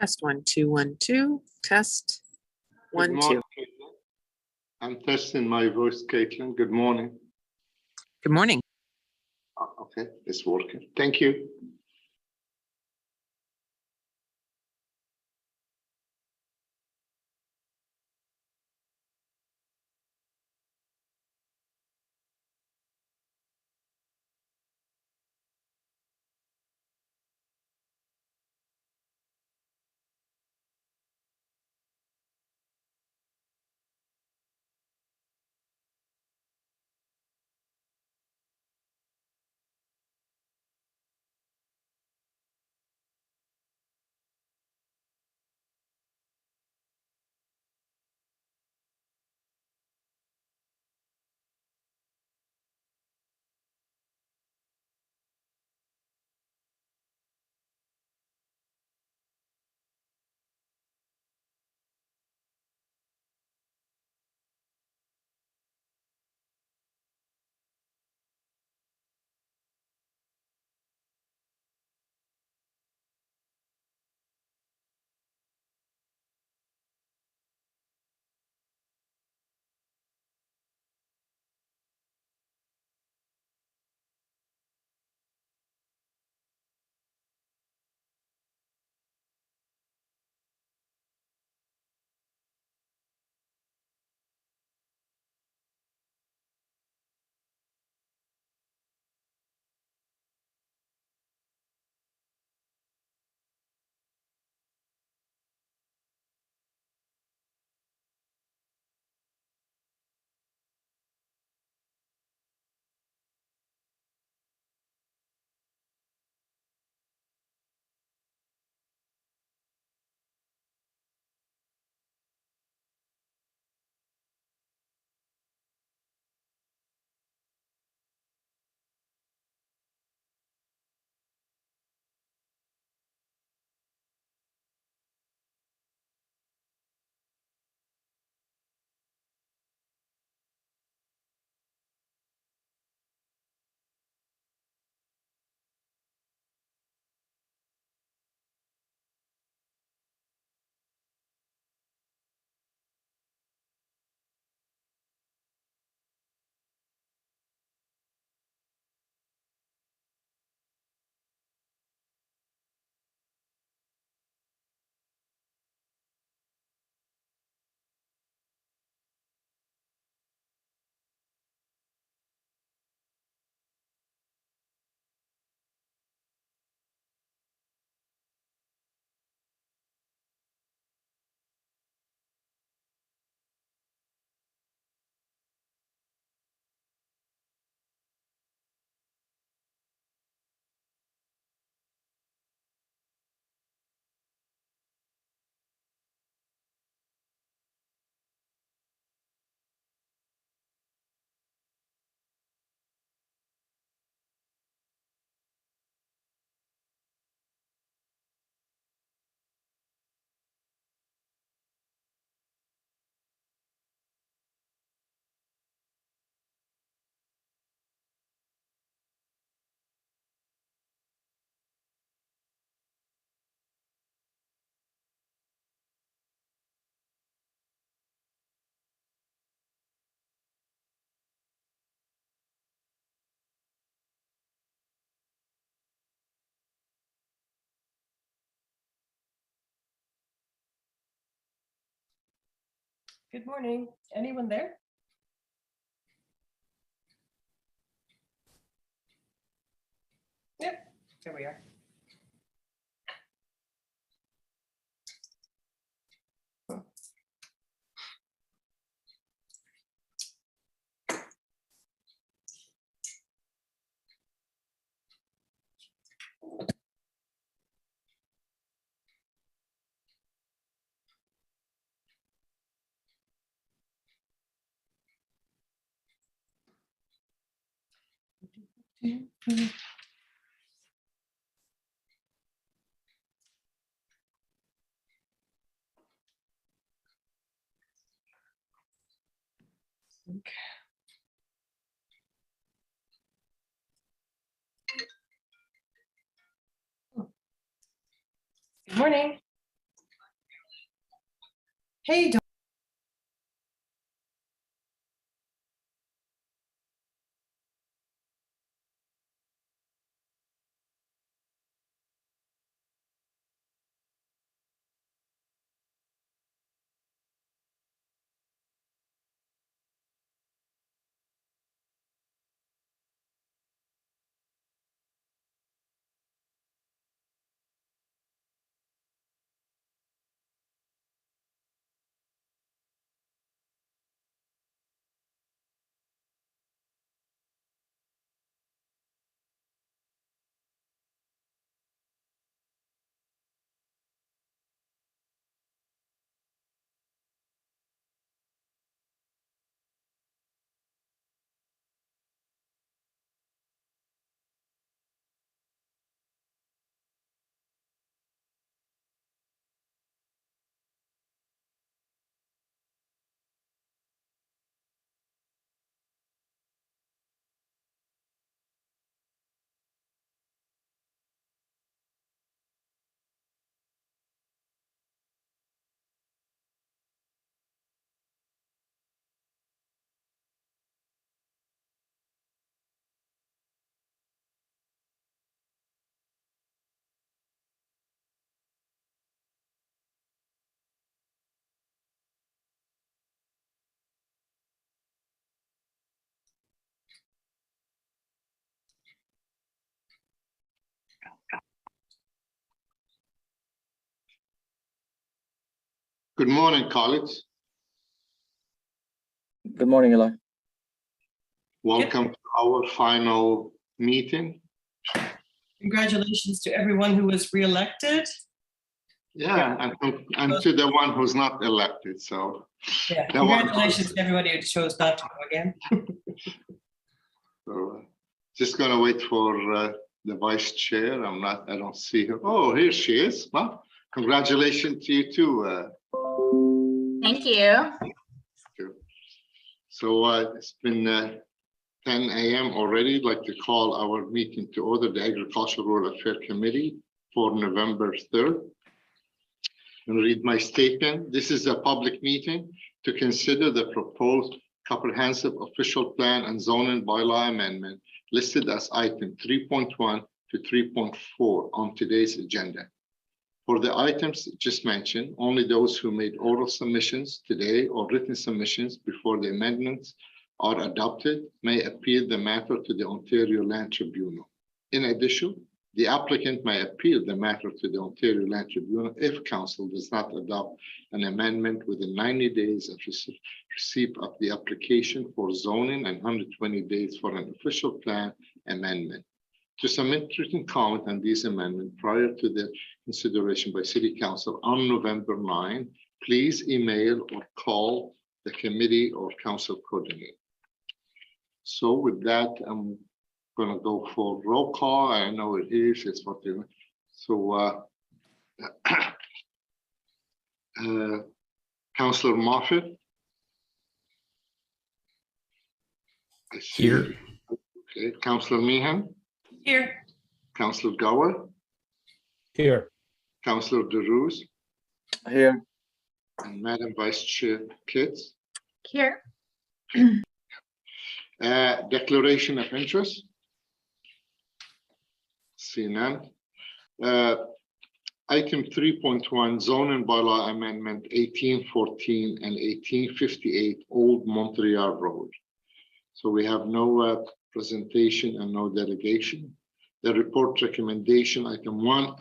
Test 1 2 1 2. Test Good 1 morning, 2. Caitlin. I'm testing my voice, Caitlin. Good morning. Good morning. Okay, it's working. Thank you. Good morning. Anyone there? Yep, there we are. Good morning. Hey, Good morning, colleagues. Good morning, Eli. Welcome to our final meeting. congratulations to everyone who was reelected. Yeah, and to the one who's not elected. So Yeah, that one congratulations to everybody who chose not to go again. So just gonna wait for the vice chair. I don't see her. Oh, here she is. Well, congratulations to you too. Thank you. So it's been 10 a.m. already. I'd like to call our meeting to order, the Agricultural Rural Affairs Committee for November 3rd. And read my statement. This is a public meeting to consider the proposed comprehensive official plan and zoning bylaw amendment listed as item 3.1 to 3.4 on today's agenda. For the items just mentioned, only those who made oral submissions today or written submissions before the amendments are adopted may appeal the matter to the Ontario Land Tribunal. In addition, the applicant may appeal the matter to the Ontario Land Tribunal if Council does not adopt an amendment within 90 days of receipt of the application for zoning and 120 days for an official plan amendment. To submit written comment on these amendments prior to the consideration by City Council on November 9, please email or call the committee or council coordinator. So with that, I'm going to go for roll call. I know it is. It's what you. So, Councillor Moffat. Here. Okay, Councillor Meehan. Here. Councillor Gower. Here. Councillor DeRose. Here. And Madam Vice Chair Kitts. Here. Declaration of interest. See none. Item 3.1, zone and bylaw amendment 1814 and 1858 Old Montreal Road. So we have no presentation and no delegation. The report recommendation, item 1,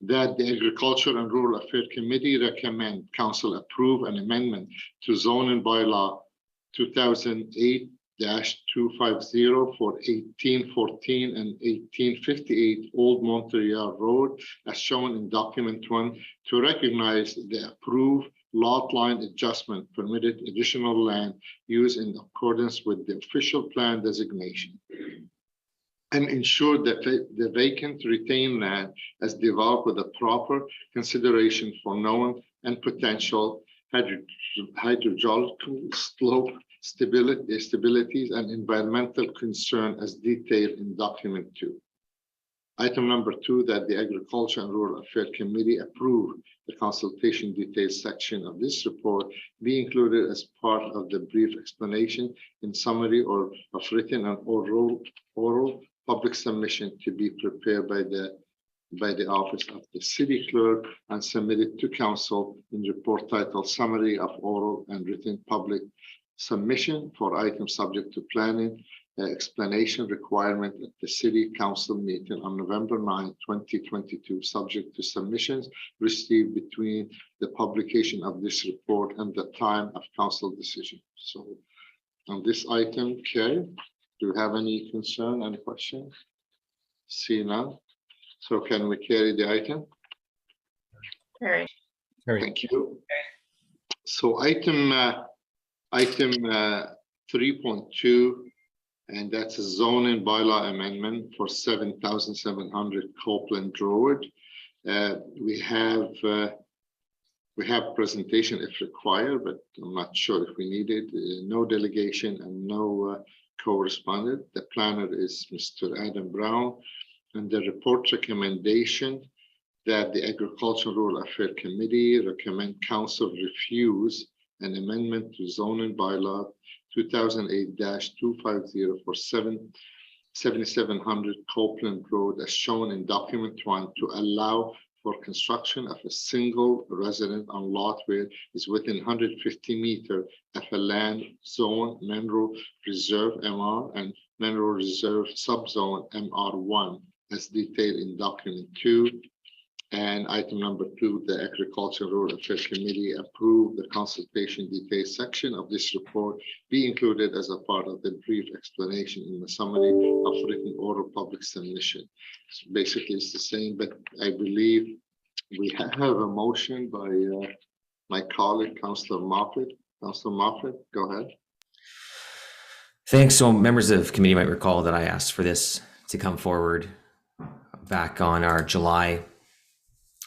that the Agriculture and Rural Affairs Committee recommend council approve an amendment to zone and bylaw 2008-250 for 1814 and 1858 Old Montreal Road, as shown in document 1, to recognize the approved lot line adjustment permitted additional land use in accordance with the official plan designation, and ensure that the vacant retained land is developed with a proper consideration for known and potential hydrological slope stabilities and environmental concern as detailed in document 2. Item number 2, that the Agriculture and Rural Affairs Committee approve the consultation details section of this report be included as part of the brief explanation in summary or of written and oral public submission to be prepared by the office of the city clerk and submitted to council in report titled Summary of Oral and Written Public Submission for items subject to planning explanation requirement at the city council meeting on November 9, 2022, subject to submissions received between the publication of this report and the time of council decision. So on this item, Kay, do you have any concern, any question? See none. So can we carry the item? Carry. Thank you. So item 3.2, and that's a zoning bylaw amendment for 7,700 Copeland Road. We have presentation if required, but I'm not sure if we need it. No delegation and no co-respondent. The planner is Mr. Adam Brown, and the report recommendation that the Agriculture and Rural Affairs Committee recommend council refuse an amendment to zoning bylaw 2008-250 for 7,700 Copeland Road as shown in document 1 to allow for construction of a single resident on lot where is within 150 meters of a land zone mineral reserve MR and mineral reserve subzone MR1 as detailed in document 2. And item number 2, the Agriculture and Rural Affairs Committee approved the consultation details section of this report be included as a part of the brief explanation in the summary of written oral public submission. So basically, it's the same, but I believe we have a motion by my colleague, Councillor Moffat. Councillor Moffat, go ahead. Thanks. So members of the committee might recall that I asked for this to come forward back on our July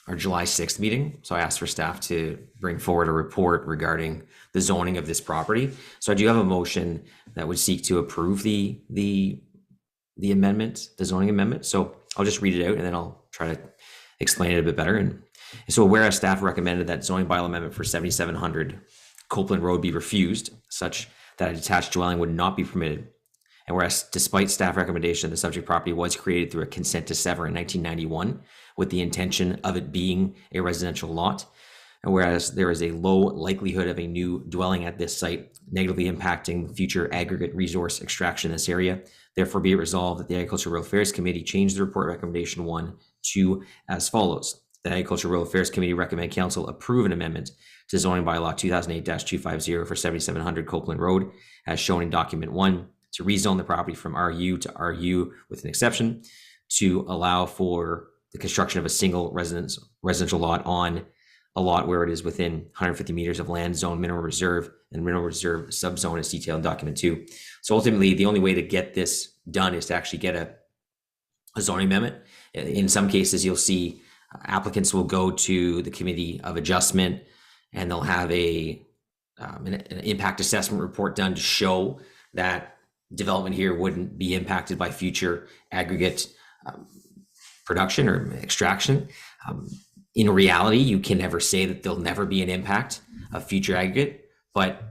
6th meeting. So I asked for staff to bring forward a report regarding the zoning of this property. So I do have a motion that would seek to approve the amendment, the zoning amendment. So I'll just read it out and then I'll try to explain it a bit better. And so whereas staff recommended that zoning bylaw amendment for 7,700 Copeland Road be refused, such that a detached dwelling would not be permitted. And whereas despite staff recommendation, the subject property was created through a consent to sever in 1991 with the intention of it being a residential lot. And whereas there is a low likelihood of a new dwelling at this site negatively impacting future aggregate resource extraction in this area, therefore be it resolved that the Agricultural Rural Affairs Committee changed the report recommendation 1 to as follows. The Agricultural Rural Affairs Committee recommend council approve an amendment to zoning bylaw 2008-250 for 7,700 Copeland Road as shown in document 1 to rezone the property from RU to RU with an exception to allow for the construction of a single residential lot on a lot where it is within 150 meters of land zone mineral reserve and mineral reserve subzone as detailed in document 2. So ultimately, the only way to get this done is to actually get a zoning amendment. In some cases, you'll see applicants will go to the committee of adjustment and they'll have an impact assessment report done to show that development here wouldn't be impacted by future aggregate production or extraction. In reality, you can never say that there'll never be an impact of future aggregate, but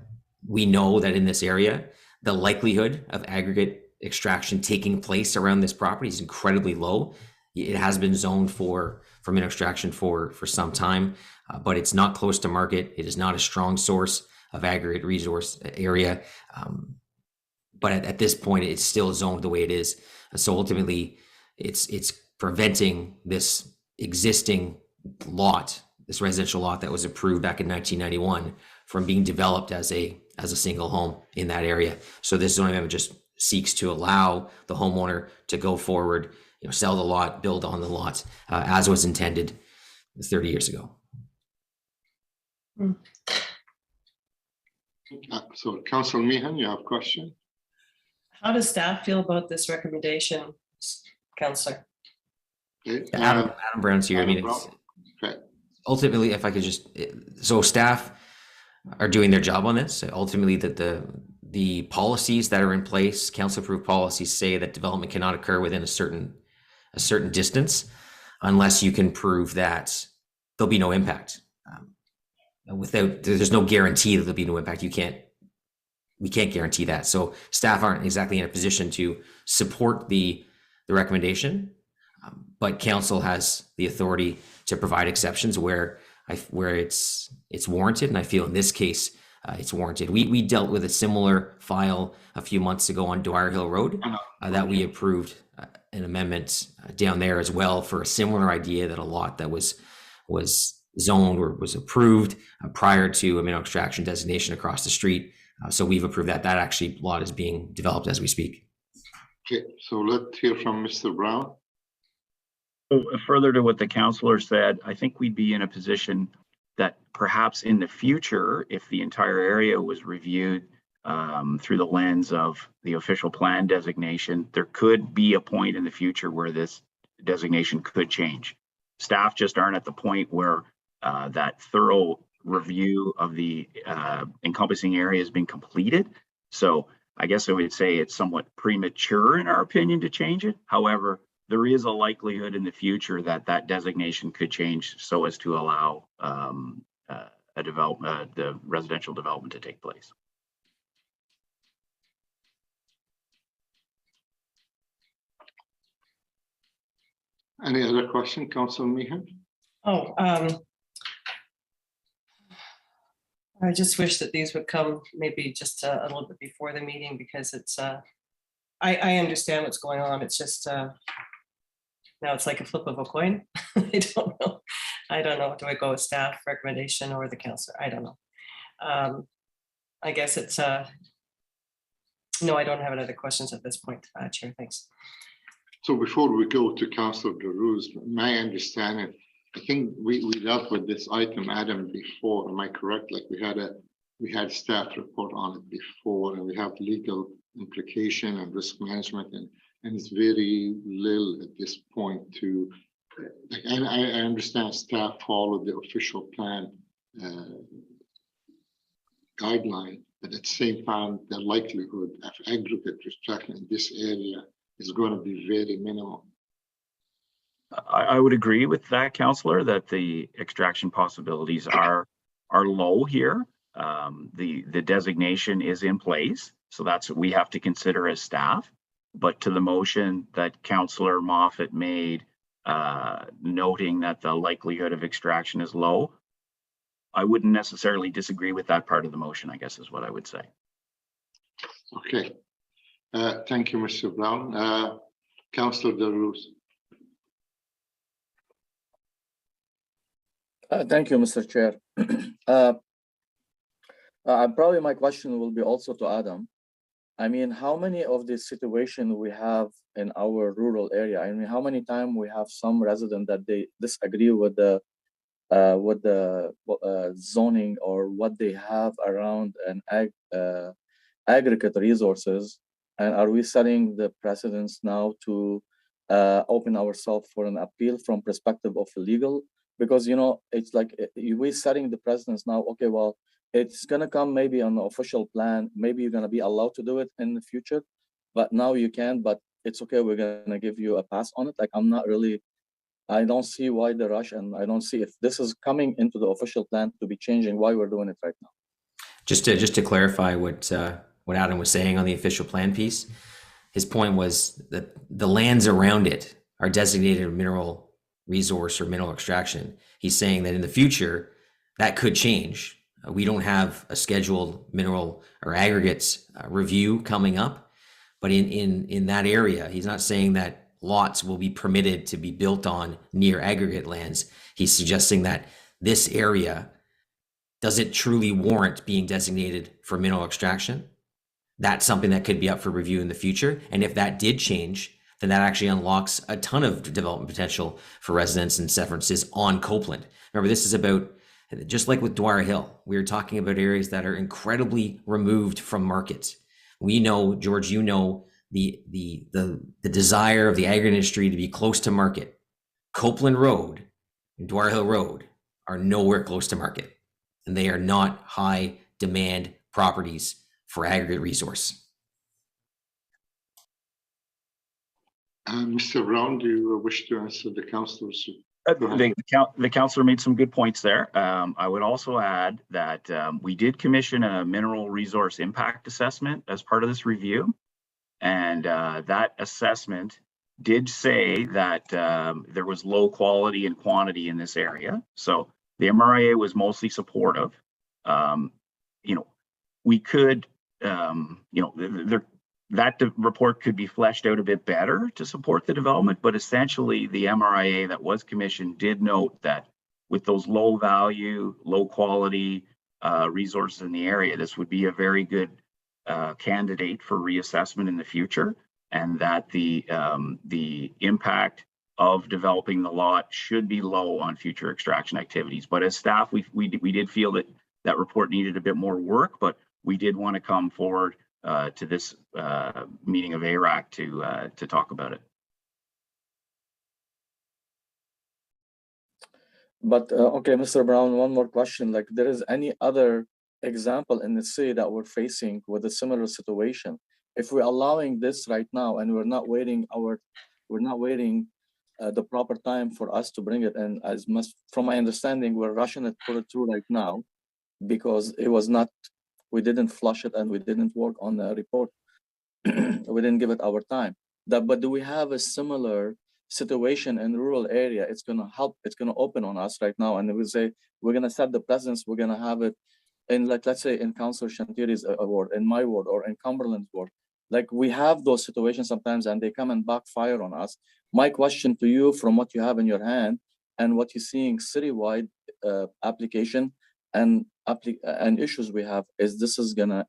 we know that in this area, the likelihood of aggregate extraction taking place around this property is incredibly low. It has been zoned for for mineral extraction for some time, but it's not close to market. It is not a strong source of aggregate resource area. But at this point, it's still zoned the way it is. So ultimately, it's preventing this existing lot, this residential lot that was approved back in 1991, from being developed as a single home in that area. So this zoning amendment just seeks to allow the homeowner to go forward, sell the lot, build on the lot, as was intended 30 years ago. So Council Meehan, you have a question? How does staff feel about this recommendation, Councillor? Okay. Adam Brown's here. I mean, Adam it's, Brown. Okay. ultimately, if I could just, so staff are doing their job on this. Ultimately, that the policies that are in place, council approved policies, say that development cannot occur within a certain distance unless you can prove that there'll be no impact. There's no guarantee that there'll be no impact. We can't guarantee that. So staff aren't exactly in a position to support the recommendation, but council has the authority to provide exceptions where it's warranted. And I feel in this case, it's warranted. We dealt with a similar file a few months ago on Dwyer Hill Road that we approved an amendment down there as well for a similar idea, that a lot that was zoned or was approved prior to a mineral extraction designation across the street. So we've approved that. That actually lot is being developed as we speak. Okay, so let's hear from Mr. Brown. So further to what the councillor said, I think we'd be in a position that perhaps in the future, if the entire area was reviewed through the lens of the official plan designation, there could be a point in the future where this designation could change. Staff just aren't at the point where that thorough review of the encompassing area has been completed. So I guess I would say it's somewhat premature in our opinion to change it. However, there is a likelihood in the future that that designation could change so as to allow the residential development to take place. Any other question, Council Meehan? I just wish that these would come maybe just a little bit before the meeting, because it's, I understand what's going on. It's just, now it's like a flip of a coin. I don't know. Do I go with staff recommendation or the council? I don't know. I guess it's, no, I don't have any other questions at this point, Chair. Thanks. So before we go to Councillor Darouz, my understanding, I think we dealt with this item, Adam, before. Am I correct? Like we had staff report on it before, and we have legal implication and risk management, and it's very little at this point to. And I understand staff follow the official plan guideline, but at the same time, the likelihood of aggregate extraction in this area is going to be very minimal. I would agree with that, councillor, that the extraction possibilities are low here. The designation is in place, so that's what we have to consider as staff. But to the motion that Councillor Moffat made, noting that the likelihood of extraction is low, I wouldn't necessarily disagree with that part of the motion, I guess is what I would say. Okay. Thank you, Mr. Brown. Councillor Darouz. Thank you, Mr. Chair. Probably my question will be also to Adam. I mean, how many of these situations we have in our rural area? I mean, how many times we have some resident that they disagree with the zoning or what they have around an aggregate resources, and are we setting the precedents now to open ourselves for an appeal from perspective of legal? Because it's like we're setting the precedents now. Okay, well, it's gonna come maybe on the official plan. Maybe you're gonna be allowed to do it in the future, but now you can. But it's okay. We're gonna give you a pass on it. Like I don't see why the rush, and I don't see if this is coming into the official plan to be changing. Why we're doing it right now? Just to clarify what Adam was saying on the official plan piece, his point was that the lands around it are designated mineral resource or mineral extraction. He's saying that in the future, that could change. We don't have a scheduled mineral or aggregates review coming up, but in that area, he's not saying that lots will be permitted to be built on near aggregate lands. He's suggesting that this area doesn't truly warrant being designated for mineral extraction. That's something that could be up for review in the future. And if that did change, then that actually unlocks a ton of development potential for residents and severances on Copeland. Remember, this is about, just like with Dwyer Hill, we are talking about areas that are incredibly removed from markets. We know, George, you know, the desire of the agri industry to be close to market. Copeland Road and Dwyer Hill Road are nowhere close to market, and they are not high demand properties for aggregate resource. Mr. Brown, do you wish to answer the councillors? The councillor made some good points there. I would also add that we did commission a mineral resource impact assessment as part of this review. And that assessment did say that there was low quality and quantity in this area. So the MRIA was mostly supportive. We could, that report could be fleshed out a bit better to support the development, but essentially the MRIA that was commissioned did note that with those low value, low quality resources in the area, this would be a very good candidate for reassessment in the future, and that the impact of developing the lot should be low on future extraction activities. But as staff, we did feel that that report needed a bit more work, but we did want to come forward to this meeting of ARAC to talk about it. But okay, Mr. Brown, one more question. Like, there is any other example in the city that we're facing with a similar situation? If we're allowing this right now and we're not waiting the proper time for us to bring it in, as much from my understanding, we're rushing it, put it through right now because it was not. We didn't flush it and we didn't work on the report. We didn't give it our time. But do we have a similar situation in rural area? It's going to help. It's going to open on us right now. And we say, we're going to set the precedence. We're going to have it in, like, let's say in Councillor Shantiri's ward, in my ward, or in Cumberland's ward. Like, we have those situations sometimes and they come and backfire on us. My question to you, from what you have in your hand and what you're seeing citywide application and issues we have, is this is gonna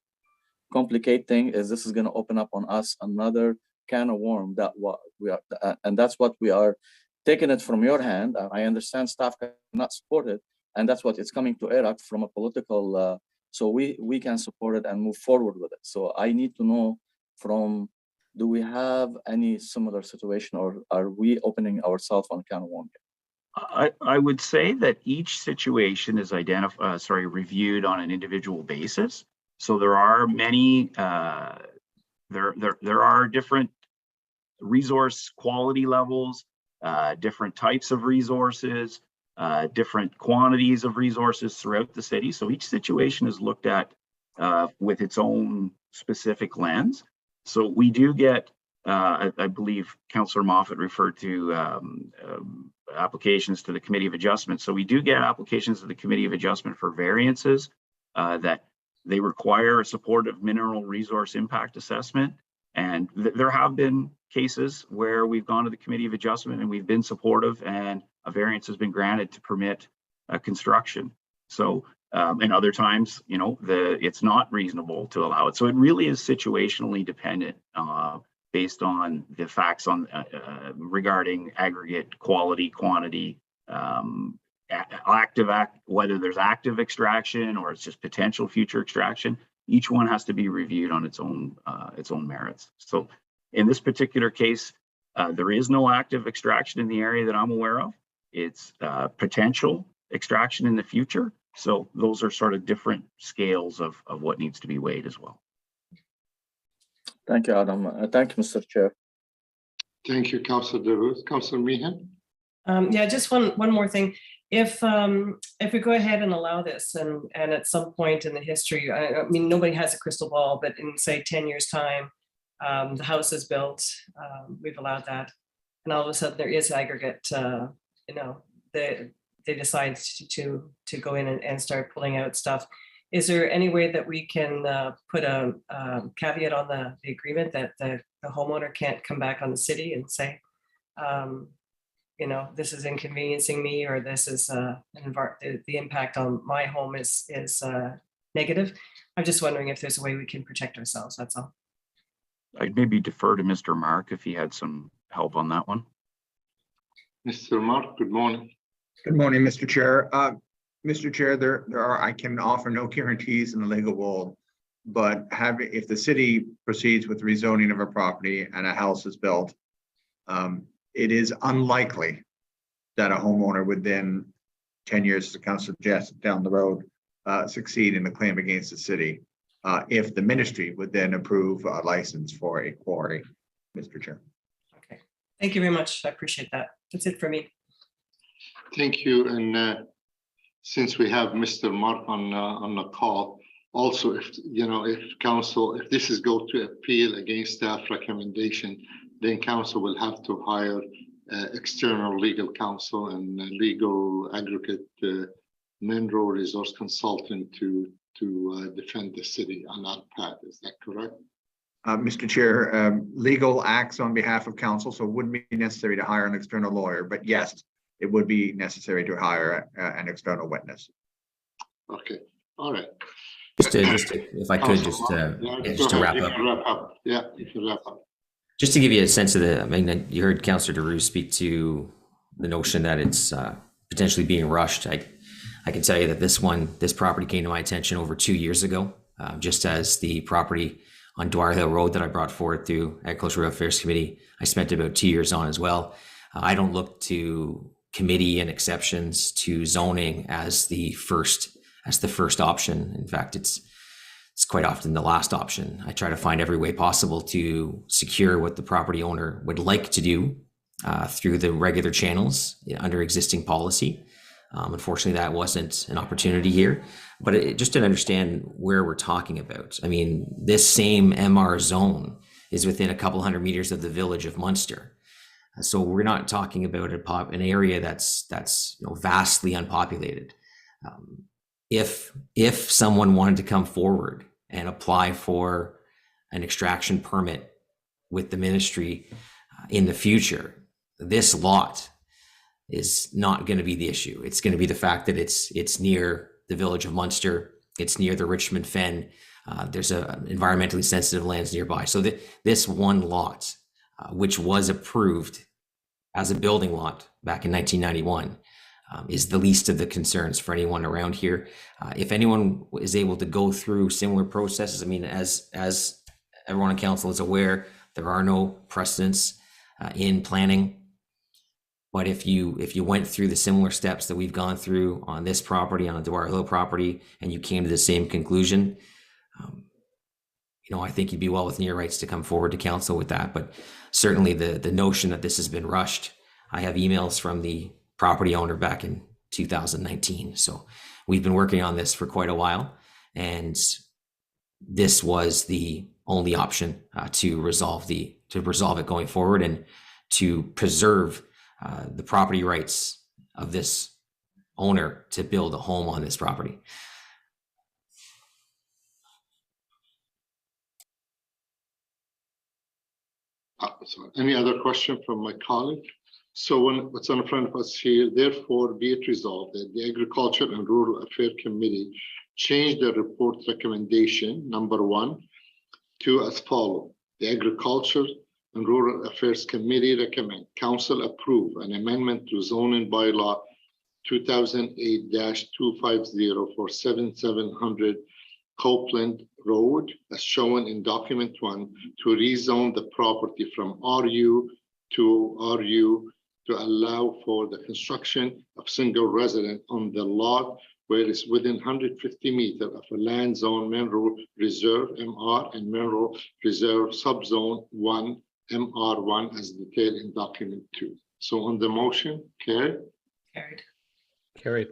complicate things? Is this is gonna open up on us another can of worm that what we are, and that's what we are taking it from your hand. I understand staff cannot support it, and that's what it's coming to ARAC from a political. So we can support it and move forward with it. So I need to know from, do we have any similar situation, or are we opening ourselves on a can of worm? I would say that each situation is reviewed on an individual basis. So there are many, there are different resource quality levels, different types of resources, different quantities of resources throughout the city. So each situation is looked at with its own specific lens. So we do get, I believe Councillor Moffat referred to applications to the Committee of Adjustment. So we do get applications to the Committee of Adjustment for variances that they require a supportive mineral resource impact assessment. And there have been cases where we've gone to the Committee of Adjustment and we've been supportive, and a variance has been granted to permit construction. So, and other times, it's not reasonable to allow it. So it really is situationally dependent based on the facts on regarding aggregate quality, quantity, whether there's active extraction or it's just potential future extraction. Each one has to be reviewed on its own merits. So in this particular case, there is no active extraction in the area that I'm aware of. It's potential extraction in the future. So those are sort of different scales of what needs to be weighed as well. Thank you, Adam. Thank you, Mr. Chair. Thank you, Councillor DeRuth. Councillor Meehan? Yeah, just one more thing. If we go ahead and allow this, and at some point in the history, I mean, nobody has a crystal ball, but in, say, 10 years' time, the house is built, we've allowed that, and all of a sudden there is aggregate they decide to go in and start pulling out stuff. Is there any way that we can put a caveat on the agreement that the homeowner can't come back on the city and say, this is inconveniencing me, or this is the impact on my home is negative? I'm just wondering if there's a way we can protect ourselves. That's all. I'd maybe defer to Mr. Mark if he had some help on that one. Mr. Mark, good morning. Good morning, Mr. Chair. Mr. Chair, I can offer no guarantees in the legal world, but if the city proceeds with rezoning of a property and a house is built, it is unlikely that a homeowner would then, 10 years, as the council suggested, down the road, succeed in a claim against the city if the ministry would then approve a license for a quarry, Mr. Chair. Okay, thank you very much. I appreciate that. That's it for me. Thank you. And since we have Mr. Mark on the call, also, if this is go to appeal against staff recommendation, then council will have to hire external legal counsel and legal aggregate mineral resource consultant to defend the city on that path. Is that correct? Mr. Chair, legal acts on behalf of council, so it wouldn't be necessary to hire an external lawyer, but yes, it would be necessary to hire an external witness. Okay, all right. Just if I could, just to wrap up. Yeah, you can wrap up. Just to give you a sense of you heard Councillor DeRue speak to the notion that it's potentially being rushed. I can tell you that this property came to my attention over 2 years ago, just as the property on Dwyer Hill Road that I brought forward through Agricultural Affairs Committee, I spent about 2 years on as well. I don't look to committee and exceptions to zoning as the first option. In fact, it's quite often the last option. I try to find every way possible to secure what the property owner would like to do through the regular channels under existing policy. Unfortunately, that wasn't an opportunity here, but just to understand where we're talking about. I mean, this same MR zone is within a couple hundred meters of the village of Munster. So we're not talking about an area that's vastly unpopulated. If someone wanted to come forward and apply for an extraction permit with the ministry in the future, this lot is not going to be the issue. It's going to be the fact that it's near the village of Munster. It's near the Richmond Fen. There's environmentally sensitive lands nearby. So this one lot, which was approved as a building lot back in 1991, is the least of the concerns for anyone around here. If anyone is able to go through similar processes, I mean, as everyone on council is aware, there are no precedents in planning. But if you went through the similar steps that we've gone through on this property, on the Dwyer Hill property, and you came to the same conclusion, I think you'd be well within your rights to come forward to council with that. But certainly the notion that this has been rushed, I have emails from the property owner back in 2019. So we've been working on this for quite a while, and this was the only option to resolve it going forward and to preserve the property rights of this owner to build a home on this property. So any other question from my colleague? So what's in front of us here, therefore be it resolved that the Agriculture and Rural Affairs Committee changed the report recommendation number 1 to as follows. The Agriculture and Rural Affairs Committee recommend council approve an amendment to zoning bylaw 2008-250 for 7700 Copeland Road, as shown in document 1, to rezone the property from RU to RU to allow for the construction of single resident on the lot where it's within 150 meters of a land zone mineral reserve MR and mineral reserve subzone 1 MR1 as detailed in document 2. So on the motion, carried? Carried.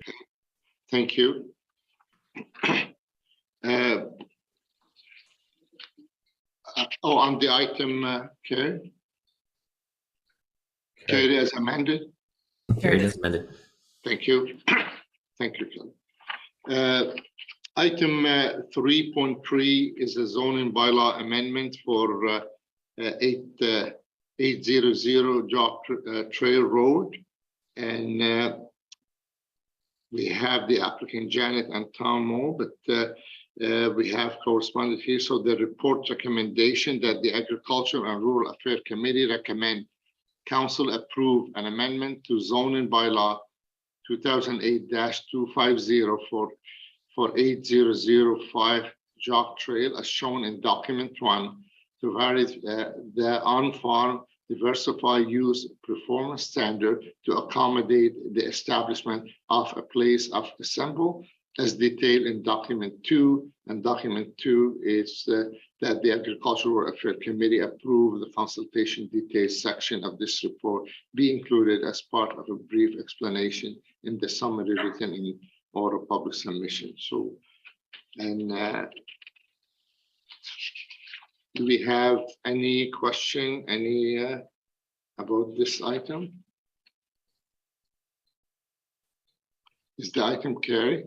Thank you. On the item, carried as amended? Carried as amended. Thank you. Thank you, Kelly. Item 3.3 is a zoning bylaw amendment for 800 Jog Trail Road. And we have the applicant Janet and Tom Moore, but we have corresponded here. So the report recommendation that the Agriculture and Rural Affairs Committee recommend Council approve an amendment to zoning bylaw 2008-250 for 8005 Jog Trail as shown in document 1 to vary the on-farm diversified use performance standard to accommodate the establishment of a place of assembly as detailed in document 2. And document 2 is that the Agricultural Affairs Committee approve the consultation details section of this report be included as part of a brief explanation in the summary written in oral public submission. So, and do we have any question, about this item? Is the item carried?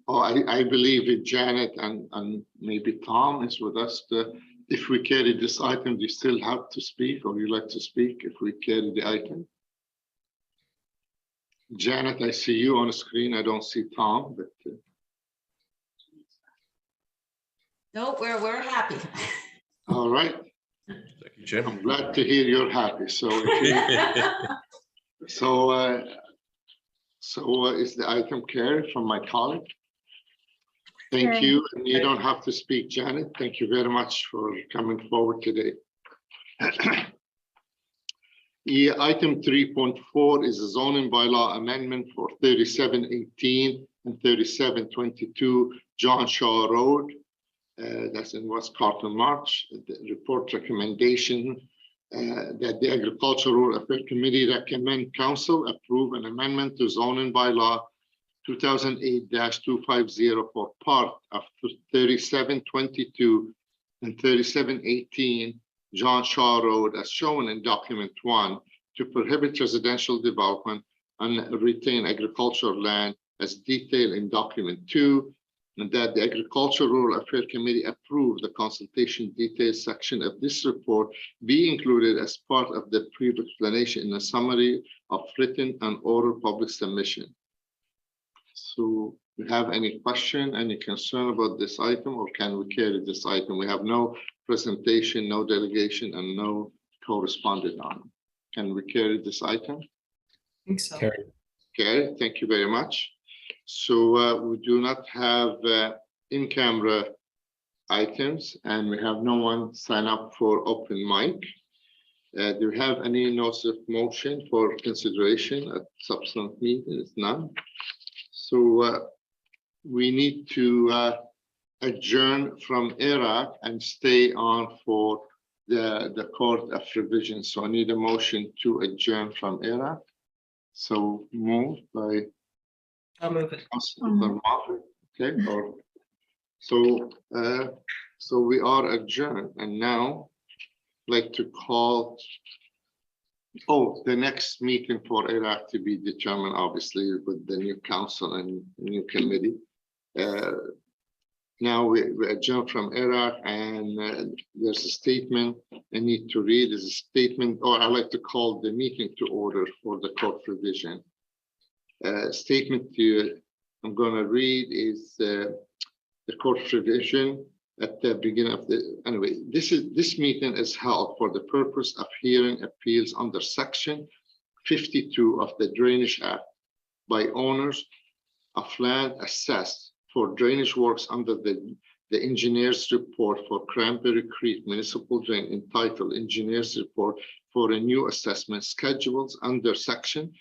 Oh, I believe that Janet and maybe Tom is with us. If we carry this item, do you still have to speak, or you like to speak if we carry the item? Janet, I see you on the screen. I don't see Tom, but. No, we're happy. All right. Thank you, Jim. I'm glad to hear you're happy. So, is the item carried from my colleague? Thank you. And you don't have to speak, Janet. Thank you very much for coming forward today. Item 3.4 is a zoning bylaw amendment for 3718 and 3722 John Shaw Road. That's in West Carlton March. The report recommendation that the Agricultural Affairs Committee recommend Council approve an amendment to zoning bylaw 2008-250 for part of 3722 and 3718 John Shaw Road as shown in document 1 to prohibit residential development on retained agricultural land as detailed in document 2, and that the Agricultural Rural Affairs Committee approve the consultation details section of this report be included as part of the brief explanation in a summary of written and oral public submission. So, do you have any question, any concern about this item, or can we carry this item? We have no presentation, no delegation, and no correspondent on it. Can we carry this item? I think so. Carried. Okay, thank you very much. So we do not have in-camera items, and we have no one sign up for open mic. Do we have any notice of motion for consideration at subsequent meeting? It's none. So we need to adjourn from Iraq and stay on for the Court of Revision. So I need a motion to adjourn from Iraq. So moved by I'll move it. Councilor Moffett. Okay, or so we are adjourned, and now I'd like to call the next meeting for Iraq to be determined, obviously, with the new council and new committee. Now we adjourn from Iraq, and there's a statement I need to read. Is a statement, or I like to call the meeting to order for the court revision. Statement I'm going to read is the court revision at the beginning of the. Anyway, this meeting is held for the purpose of hearing appeals under Section 52 of the Drainage Act by owners of land assessed for drainage works under the engineer's report for Cranberry Creek Municipal Drain entitled Engineer's Report for a New Assessment Schedules under Section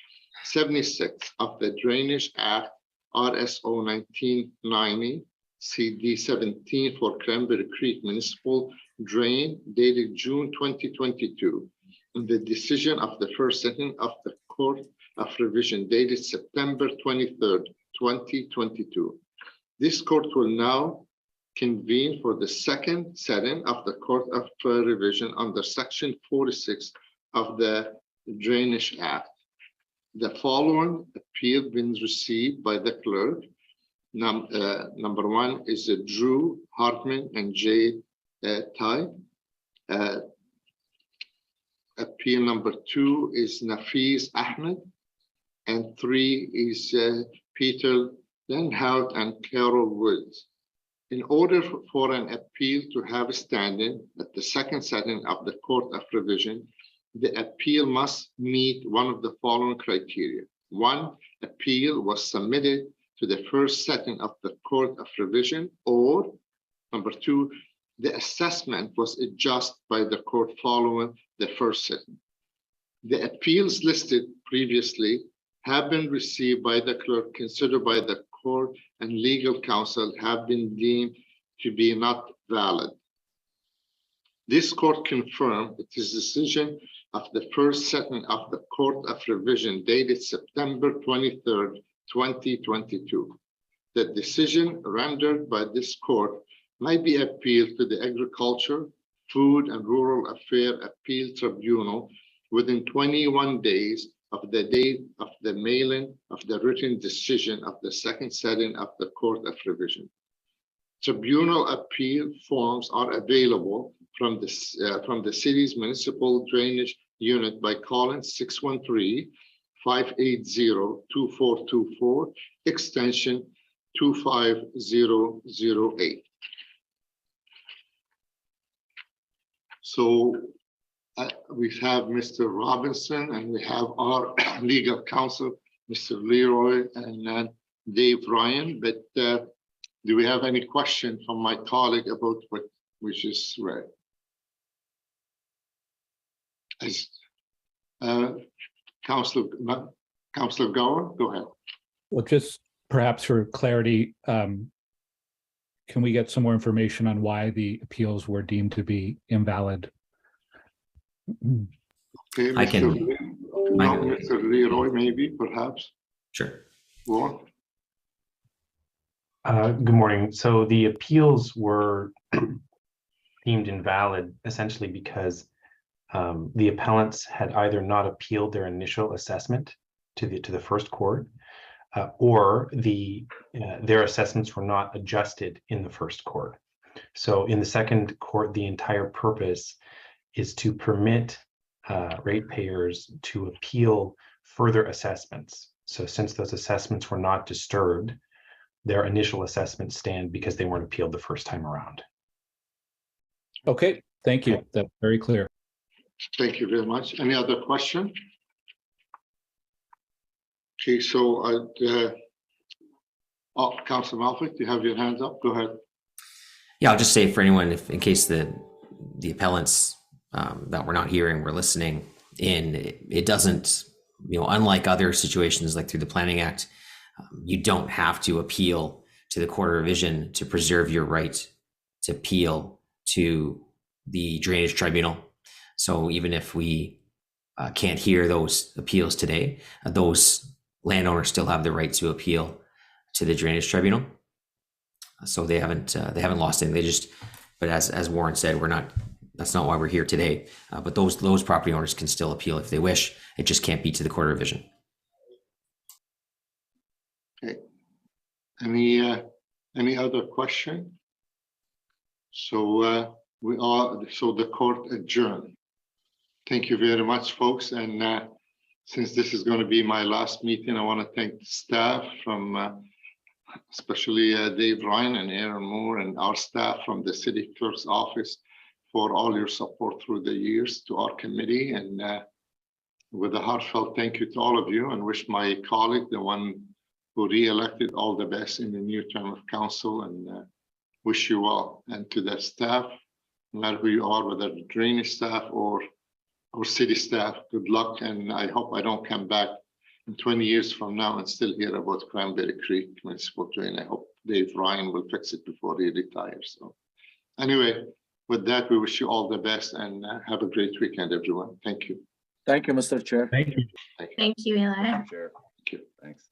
76 of the Drainage Act, RSO 1990, CD 17 for Cranberry Creek Municipal Drain dated June 2022, and the decision of the first sitting of the Court of Revision dated September 23rd, 2022. This court will now convene for the second sitting of the Court of Revision under Section 46 of the Drainage Act. The following appeal been received by the clerk. Number one is Drew Hartman and Jay Tai. Appeal number two is Nafis Ahmed, and three is Peter Lenhout and Carol Woods. In order for an appeal to have a standing at the second sitting of the Court of Revision, the appeal must meet one of the following criteria. One, appeal was submitted to the first sitting of the Court of Revision, or number two, the assessment was adjusted by the court following the first sitting. The appeals listed previously have been received by the clerk, considered by the court, and legal counsel have been deemed to be not valid. This court confirmed its decision of the first sitting of the Court of Revision dated September 23rd, 2022. The decision rendered by this court might be appealed to the Agriculture, Food and Rural Affairs Appeal Tribunal within 21 days of the date of the mailing of the written decision of the second sitting of the Court of Revision. Tribunal appeal forms are available from the city's municipal drainage unit by calling 613-580-2424, extension 25008. So we have Mr. Robinson, and we have our legal counsel, Mr. Leroy and Dave Ryan. But do we have any question from my colleague about what we just read? As Councilor Gower, go ahead. Well, just perhaps for clarity, can we get some more information on why the appeals were deemed to be invalid? Okay, Mr. Leroy, maybe, perhaps. Sure. Go on. Good morning. So the appeals were deemed invalid essentially because the appellants had either not appealed their initial assessment to the first court, or their assessments were not adjusted in the first court. So in the second court, the entire purpose is to permit ratepayers to appeal further assessments. So since those assessments were not disturbed, their initial assessments stand because they weren't appealed the first time around. Okay, thank you. That's very clear. Thank you very much. Any other question? Okay, so Councilor Malfick, do you have your hands up? Go ahead. Yeah, I'll just say for anyone, if in case the appellants that we're not hearing, we're listening in, it doesn't, unlike other situations like through the Planning Act, you don't have to appeal to the Court of Revision to preserve your right to appeal to the Drainage Tribunal. So even if we can't hear those appeals today, those landowners still have the right to appeal to the Drainage Tribunal. So they haven't lost anything. But as Warren said, that's not why we're here today. But those property owners can still appeal if they wish. It just can't be to the Court of Revision. Okay. Any other question? So the court adjourned. Thank you very much, folks. And since this is going to be my last meeting, I want to thank the staff from especially Dave Ryan and Aaron Moore and our staff from the City Clerk's office for all your support through the years to our committee. And with a heartfelt thank you to all of you, and wish my colleague, the one who re-elected, all the best in the new term of council, and wish you well. And to the staff, no matter who you are, whether the drainage staff or city staff, good luck. And I hope I don't come back in 20 years from now and still hear about Cranberry Creek Municipal Drain. I hope Dave Ryan will fix it before he retires. So anyway, with that, we wish you all the best, and have a great weekend, everyone. Thank you. Thank you, Mr. Chair. Thank you. Thank you, Eli. Chair. Thank you. Thanks.